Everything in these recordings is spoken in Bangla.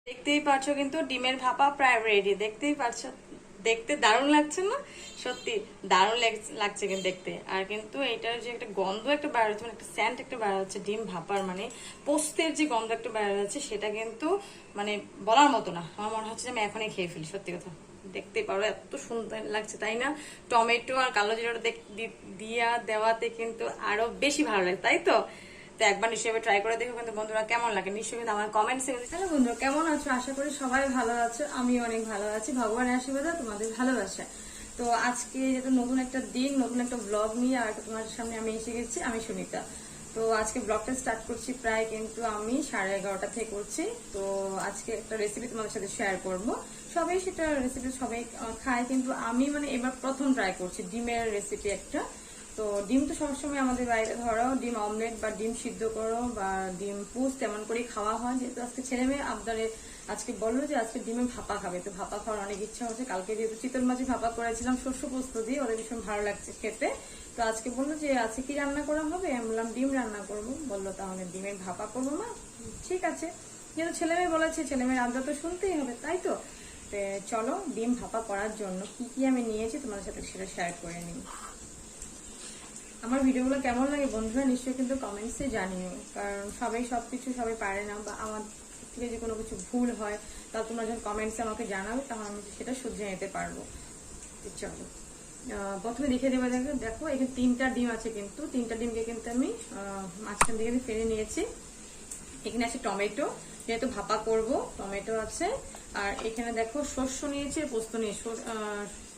দেখতেই পাচ্ছো কিন্তু ডিমের ভাপা প্রায় রেডি। দেখতেই পাচ্ছো, দেখতে দারুণ লাগছে না? সত্যি দারুণ লাগছে কিন্তু দেখতে। আর কিন্তু এটার যে একটা গন্ধ একটা বার হচ্ছে, মানে একটা স্যান্ট একটা বার হচ্ছে ডিম ভাপার, মানে পোস্তের যে গন্ধ একটা বার হচ্ছে, সেটা কিন্তু মানে বলার মতো না। আমার মনে হচ্ছে যে আমি এখনই খেয়ে ফেলি, সত্যি কথা। দেখতে পারো এত সুন্দর লাগছে, তাই না? টমেটো আর কালো জিরাটা দিয়া দেওয়াতে কিন্তু আরো বেশি ভালো লাগে, তাই তো? তো একবার নিশ্চয়ই ট্রাই করে দেখো কিন্তু বন্ধুরা, কেমন লাগে নিশ্চয়ই কিন্তু আমার কমেন্টসে। হ্যালো বন্ধুরা, কেমন আছো? আশা করি সবাই ভালো আছো, আমি অনেক ভালো আছি, ভগবানের আশীর্বাদে তোমাদের ভালোবাসা। তো আজকে যেটা নতুন একটা দিন, নতুন একটা ব্লগ নিয়ে আর তোমার সামনে আমি এসে গেছি। আমি সুনিতা। তো আজকে ব্লগটা স্টার্ট করছি প্রায় কিন্তু আমি 11:30 থেকে করছি। তো আজকে একটা রেসিপি তোমাদের সাথে শেয়ার করব। সবাই সেটা রেসিপি সবাই খায়, কিন্তু আমি মানে এবার প্রথম ট্রাই করছি ডিমের রেসিপি একটা। তো ডিম তো সবসময় আমাদের বাইরে ধরো ডিম অমলেট বা ডিম সিদ্ধ করো বা ডিম পোস্ট তেমন করেই খাওয়া হয়। যেহেতু আজকে ছেলে মেয়ে আবদারে আজকে বললো যে আজকে ডিমে ভাপা খাবে, তো ভাপা খাওয়ার অনেক ইচ্ছা হচ্ছে। কালকে যেহেতু চিতল মাছ ভাপা করেছিলাম শস্য পোস্ত দিয়ে, ওদের ভীষণ ভালো লাগছে খেতে। তো আজকে বললো যে আজকে কি রান্না করা হবে? আমি বললাম ডিম রান্না করবো। বললো তাহলে ডিমের ভাপা করবো মা। ঠিক আছে, যেহেতু ছেলে মেয়ে বলেছে, ছেলে মেয়ের আবদার তো শুনতেই হবে, তাই তো? চলো ডিম ভাপা করার জন্য কি কি আমি নিয়েছি তোমাদের সাথে সেটা শেয়ার করে নিই। আমার ভিডিওগুলো কেমন লাগে বন্ধুরা নিশ্চয়ই কিন্তু কমেন্টসে জানিও, কারণ সবাই সবকিছু সবাই পারে না, বা আমার থেকে যে কোনো কিছু ভুল হয় তা তোমরা যখন কমেন্টসে আমাকে জানাবে তাহলে আমি সেটা শুধরে নিতে পারবো। চলো প্রথমে দেখে দেবে। দেখো এখানে 3টা ডিম আছে, কিন্তু 3টা ডিমকে কিন্তু আমি মাঝখান থেকে ফেলে নিয়েছি। এখানে আছে টমেটো, যেহেতু ভাপা করব টমেটো আছে। আর এখানে দেখো শস্য নিয়েছি, পোস্ত নিয়েছি।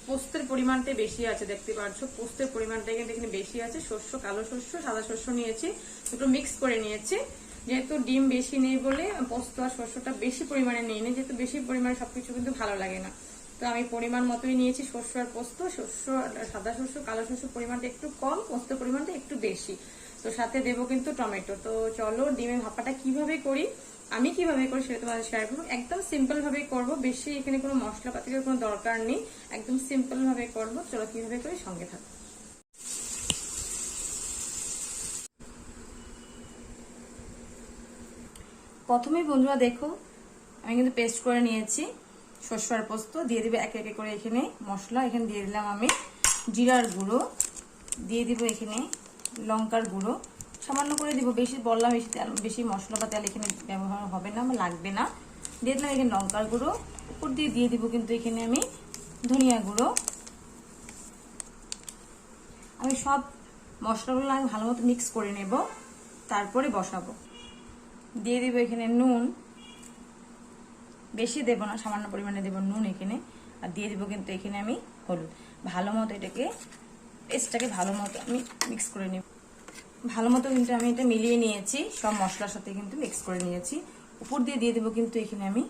পোস্তের পরিমাণটা বেশি আছে, দেখতে পাচ্ছ পোস্তের পরিমাণটা কিন্তু এখানে বেশি আছে। শস্য, কালো শস্য, সাদা শস্য নিয়েছি, দুটো মিক্স করে নিয়েছি। যেহেতু ডিম বেশি নেই বলে পোস্ত আর শস্যটা বেশি পরিমাণে নিয়ে নিই, যেহেতু বেশি পরিমাণে সবকিছু কিন্তু ভালো লাগে না। তো আমি পরিমাণ মতোই নিয়েছি শস্য আর পোস্ত। শস্য, সাদা শস্য, কালো শস্য পরিমাণটা একটু কম, পোস্তের পরিমাণটা একটু বেশি। তো সাথে দেবো কিন্তু টমেটো। তো চলো ডিমের ভাপাটা কিভাবে করি, আমি কিভাবে করি সেটা তোমাদের শেয়ার করবো। একদম সিম্পল ভাবে করবো, বেশি এখানে কোনো মশলাপাতির কোনো দরকার নেই, একদম সিম্পল ভাবে করবো। চলো কিভাবে করি সঙ্গে থাকো। প্রথমেই বন্ধুরা দেখো আমি কিন্তু পেস্ট করে নিয়েছি শস্য আর পোস্ত। দিয়ে দিবে একে একে করে এখানে মশলা। এখানে দিয়ে দিলাম আমি জিরার গুঁড়ো, দিয়ে দিব এখানে লঙ্কার গুঁড়ো সামান্য করে দিব, বেশি বললাম বেশি তেল, বেশি মশলা বা তেল এখানে ব্যবহার হবে না বা লাগবে না। দিয়ে দিলাম এখানে লঙ্কার গুঁড়ো। উপর দিয়ে দিব কিন্তু এখানে আমি ধনিয়া গুঁড়ো। আমি সব মশলাগুলো আমি ভালো মতো মিক্স করে নেব, তারপরে বসাবো। দিয়ে দিব এখানে নুন, বেশি দেব না, সামান্য পরিমাণে দেব নুন এখানে। আর দিয়ে দিব কিন্তু এখানে আমি হলুদ। ভালো মতো এটাকে পেস্টটাকে ভালো মতো আমি মিক্স করে নেব। ভালো মতো কিন্তু আমি এটা মিলিয়ে নিয়েছি, সব মশলার সাথে কিন্তু মিক্স করে নিয়েছি। উপর দিয়ে দেবো কিন্তু এখানে আমি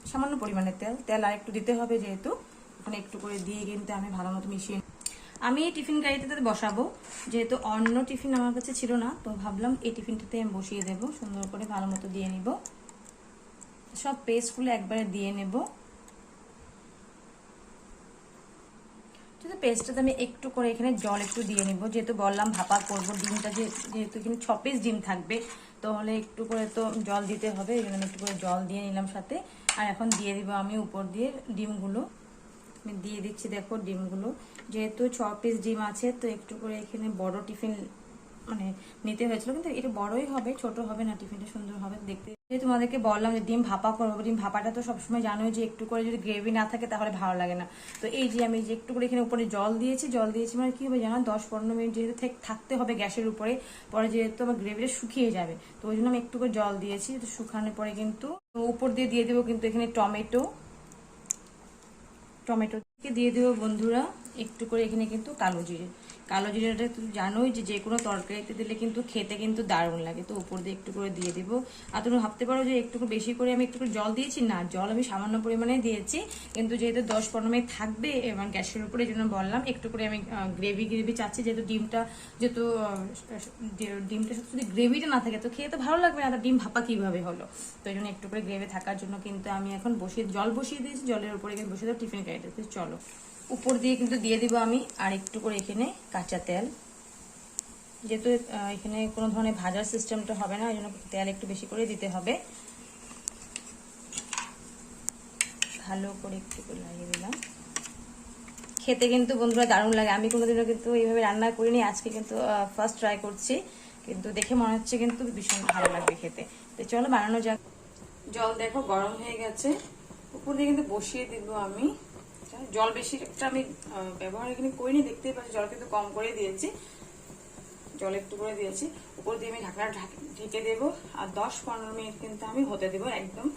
সামান্য পরিমাণে তেল আর একটু দিতে হবে, যেহেতু ওখানে একটু করে দিয়ে কিন্তু আমি ভালো মতো মিশিয়ে। আমি এই টিফিন গাড়িটাতে বসাবো, যেহেতু অন্য টিফিন আমার কাছে ছিল না, তো ভাবলাম এই টিফিনটাতে আমি বসিয়ে দেবো। সুন্দর করে ভালো মতো দিয়ে নিব, সব পেস্টগুলো একবারে দিয়ে নেব। পেস্টটাতে আমি একটু করে এখানে জল একটু দিয়ে নিব, যেহেতু বললাম ভাপা করবো ডিমটা, যেহেতু এখানে 6 পিস ডিম থাকবে, তাহলে একটু করে তো জল দিতে হবে। এই জন্য আমি একটু করে জল দিয়ে নিলাম সাথে। আর এখন দিয়ে দিব আমি উপর দিয়ে ডিমগুলো। আমি দিয়ে দিচ্ছি দেখো ডিমগুলো, যেহেতু 6 পিস ডিম আছে, তো একটু করে এখানে বড় টিফিন মানে নিতে হয়েছিল, কিন্তু এটা বড়ই হবে, ছোট হবে না, টিফিনটা সুন্দর হবে দেখতে। তোমাদেরকে বললাম যে ডিম ভাপা করবো, ডিম ভাপাটা তো সবসময় জানোই যে একটু করে যদি গ্রেভি না থাকে তাহলে ভালো লাগে না। তো এই যে আমি যে একটু করে এখানে উপরে জল দিয়েছি মানে কি হবে জানো, 10-15 মিনিট যেহেতু থাকতে হবে গ্যাসের উপরে, পরে যেহেতু আমার গ্রেভিটা শুকিয়ে যাবে, তো ওই জন্য আমি একটু করে জল দিয়েছি। তো শুকানোর পরে কিন্তু উপর দিয়ে দেবো কিন্তু এখানে টমেটো দিয়ে দেবো বন্ধুরা একটু করে এখানে কিন্তু কালো জিরাটা তুমি জানোই যে কোনো তরকারিতে দিলে কিন্তু খেতে কিন্তু দারুণ লাগে। তো উপর দিয়ে একটু করে দিয়ে দিব। আর তুমি ভাবতে পারো যে একটু বেশি করে আমি একটু করে জল দিয়েছি, না, জল আমি সামান্য পরিমাণে দিয়েছি, কিন্তু যেহেতু 10-15 মিনিট থাকবে এবং গ্যাসের উপরে, এই জন্য বললাম একটু করে আমি গ্রেভি চাচ্ছি। যেহেতু ডিমটা যদি গ্রেভিটা না থাকে তো খেয়ে তো ভালো লাগবে না, ডিম ভাপা কিভাবে হলো। তো এই জন্য একটু করে গ্রেভি থাকার জন্য কিন্তু আমি এখন জল বসিয়ে দিয়েছি, জলের উপরে বসিয়ে দেবো টিফিন কারিটাতে। চলো উপর দিয়ে কিন্তু দিয়ে দিব আমি আর একটু করে এখানে কাঁচা তেল, যেহেতু এখানে কোনো ধরনের ভাজার সিস্টেমটা হবে না, এই জন্য তেল একটু বেশি করে দিতে হবে। ভালো করে একটু করে লাগিয়ে দিলাম। খেতে কিন্তু বন্ধুরা দারুণ লাগে। আমি কোনোদিনও কিন্তু এইভাবে রান্না করিনি, আজকে কিন্তু ফার্স্ট ট্রাই করছি, কিন্তু দেখে মনে হচ্ছে কিন্তু ভীষণ ভালো লাগবে খেতে। তো চলো বানানো যাক। জল দেখো গরম হয়ে গেছে, উপর দিয়ে কিন্তু বসিয়ে দিব আমি। জল বেশি একটা আমি ব্যবহার এখানে করিনি, দেখতেই পাচ্ছি জল কিন্তু কম করে দিয়েছি, জল একটু করে দিয়েছি। উপর দিয়ে আমি ঢাকনা ঢেকে দেবো, আর 10-15 মিনিট কিন্তু আমি হতে দেবো। একদম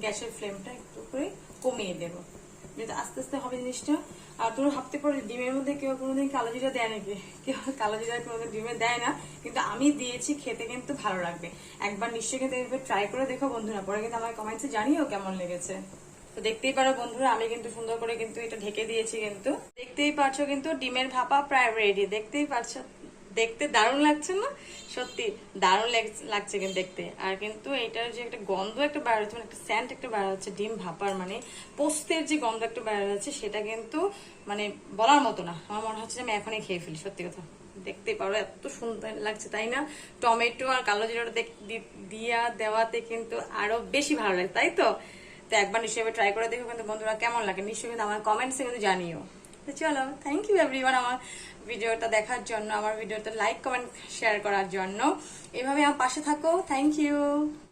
গ্যাসের ফ্লেমটা একটু করে কমিয়ে দেবো, যেহেতু আস্তে আস্তে হবে জিনিসটা। আর তোমরা ভাবতে পারো ডিমের মধ্যে কেউ কোনোদিন কালো জিরা দেয় নাকি, কেউ কালো জিরা কোনোদিন ডিমে দেয় না, কিন্তু আমি দিয়েছি, খেতে কিন্তু ভালো লাগবে। একবার নিশ্চয়ই কিন্তু এইভাবে ট্রাই করে দেখো বন্ধুরা, পরে কিন্তু আমার কমেন্টসে জানিও কেমন লেগেছে। তো দেখতেই পারো বন্ধুরা, আমি কিন্তু সুন্দর করে কিন্তু এটা ঢেকে দিয়েছি। কিন্তু দেখতেই পাচ্ছ কিন্তু ডিমের ভাপা প্রায় রেডি, দেখতেই পাচ্ছ। দেখতে দারুণ লাগছে না? সত্যি দারুণ লাগছে কিন্তু দেখতে। আর কিন্তু এটার যে একটা গন্ধ একটা বার হচ্ছে, মানে একটা স্যান্ট একটা বার হচ্ছে ডিম ভাপার, মানে পোস্তের যে গন্ধ একটা বার হচ্ছে, সেটা কিন্তু মানে বলার মতো না। আমার মনে হচ্ছে যে আমি এখনই খেয়ে ফেলি, সত্যি কথা। দেখতে পারো এত সুন্দর লাগছে, তাই না? টমেটো আর কালো জিরাটা দিয়া দেওয়াতে কিন্তু আরো বেশি ভালো লাগে, তাই তো? তো একবার নিশ্চয়ই ট্রাই করে দেখো কিন্তু বন্ধুরা, কেমন লাগে নিশ্চয়ই কিন্তু আমার কমেন্টসে কিন্তু জানিও। তো চলো, থ্যাংক ইউ এভরিওয়ান আমার ভিডিওটা দেখার জন্য, আমার ভিডিওটা লাইক কমেন্ট শেয়ার করার জন্য। এভাবে আমার পাশে থাকো। Thank you.